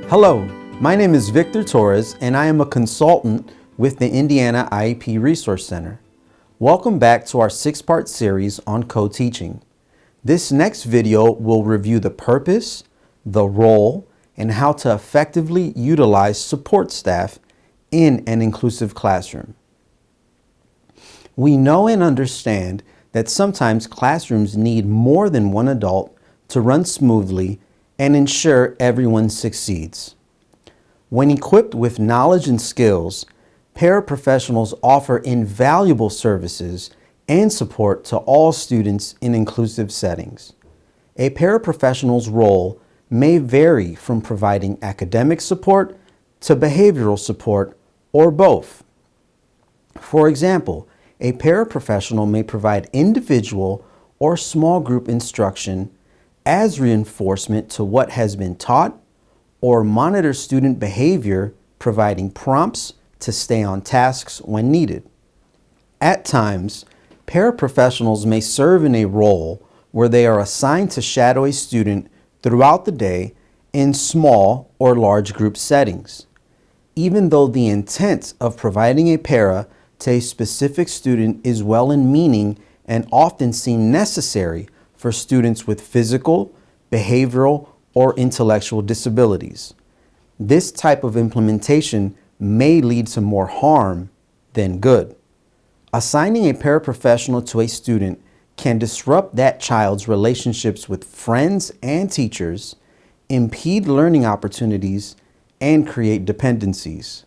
Hello, my name is Victor Torres and I am a consultant with the Indiana IEP Resource Center. Welcome back to our 6-part series on co-teaching. This next video will review the purpose, the role, and how to effectively utilize support staff in an inclusive classroom. We know and understand that sometimes classrooms need more than one adult to run smoothly and ensure everyone succeeds. When equipped with knowledge and skills, paraprofessionals offer invaluable services and support to all students in inclusive settings. A paraprofessional's role may vary from providing academic support to behavioral support or both. For example, a paraprofessional may provide individual or small group instruction as reinforcement to what has been taught, or monitor student behavior, providing prompts to stay on tasks when needed. At times, paraprofessionals may serve in a role where they are assigned to shadow a student throughout the day in small or large group settings. Even though the intent of providing a para to a specific student is well in meaning and often seen necessary for students with physical, behavioral, or intellectual disabilities. This type of implementation may lead to more harm than good. Assigning a paraprofessional to a student can disrupt that child's relationships with friends and teachers, impede learning opportunities, and create dependencies.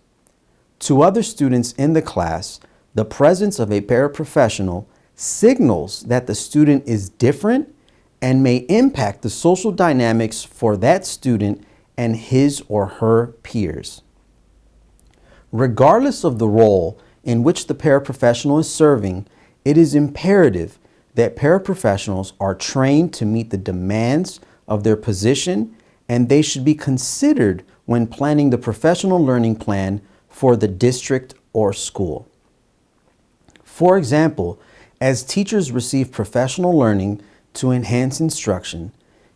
To other students in the class, the presence of a paraprofessional signals that the student is different and may impact the social dynamics for that student and his or her peers. Regardless of the role in which the paraprofessional is serving, it is imperative that paraprofessionals are trained to meet the demands of their position, and they should be considered when planning the professional learning plan for the district or school. For example, as teachers receive professional learning to enhance instruction,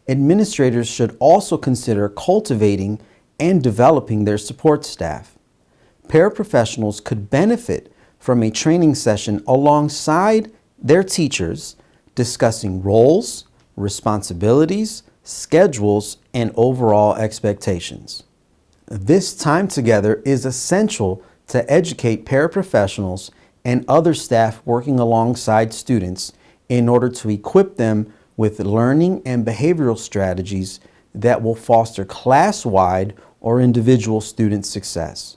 administrators should also consider cultivating and developing their support staff. Paraprofessionals could benefit from a training session alongside their teachers, discussing roles, responsibilities, schedules, and overall expectations. This time together is essential to educate paraprofessionals and other staff working alongside students in order to equip them with learning and behavioral strategies that will foster class-wide or individual student success.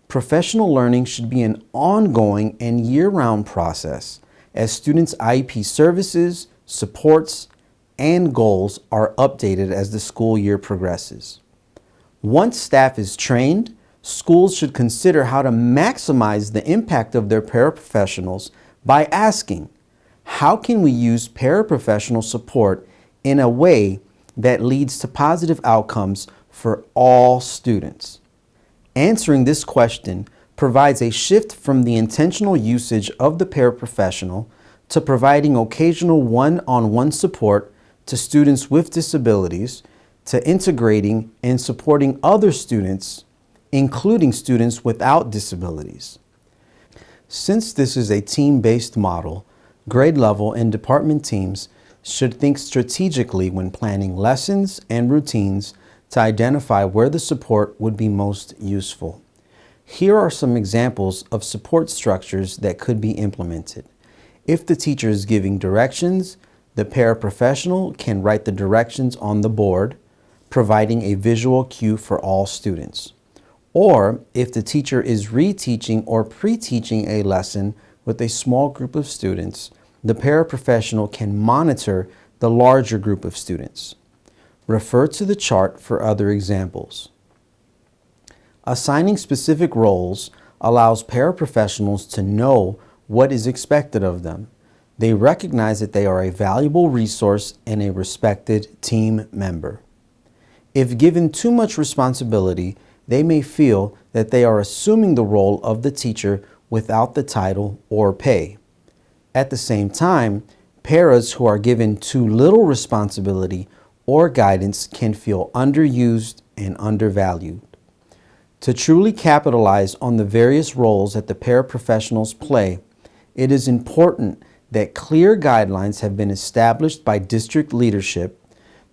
Professional learning should be an ongoing and year-round process as students' IEP services, supports, and goals are updated as the school year progresses. Once staff is trained, schools should consider how to maximize the impact of their paraprofessionals by asking, how can we use paraprofessional support in a way that leads to positive outcomes for all students? Answering this question provides a shift from the intentional usage of the paraprofessional to providing occasional one-on-one support to students with disabilities, to integrating and supporting other students, including students without disabilities. Since this is a team-based model, grade level and department teams should think strategically when planning lessons and routines to identify where the support would be most useful. Here are some examples of support structures that could be implemented. If the teacher is giving directions, the paraprofessional can write the directions on the board, providing a visual cue for all students. Or if the teacher is reteaching or pre-teaching a lesson with a small group of students, the paraprofessional can monitor the larger group of students. Refer to the chart for other examples. Assigning specific roles allows paraprofessionals to know what is expected of them. They recognize that they are a valuable resource and a respected team member. If given too much responsibility, they may feel that they are assuming the role of the teacher without the title or pay. At the same time, paras who are given too little responsibility or guidance can feel underused and undervalued. To truly capitalize on the various roles that the paraprofessionals play, it is important that clear guidelines have been established by district leadership,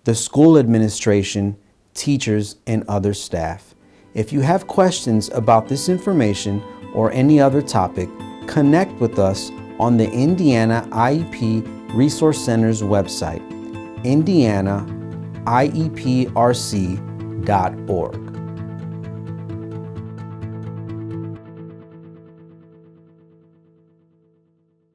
the school administration, teachers, and other staff. If you have questions about this information or any other topic, connect with us on the Indiana IEP Resource Center's website, indianaieprc.org.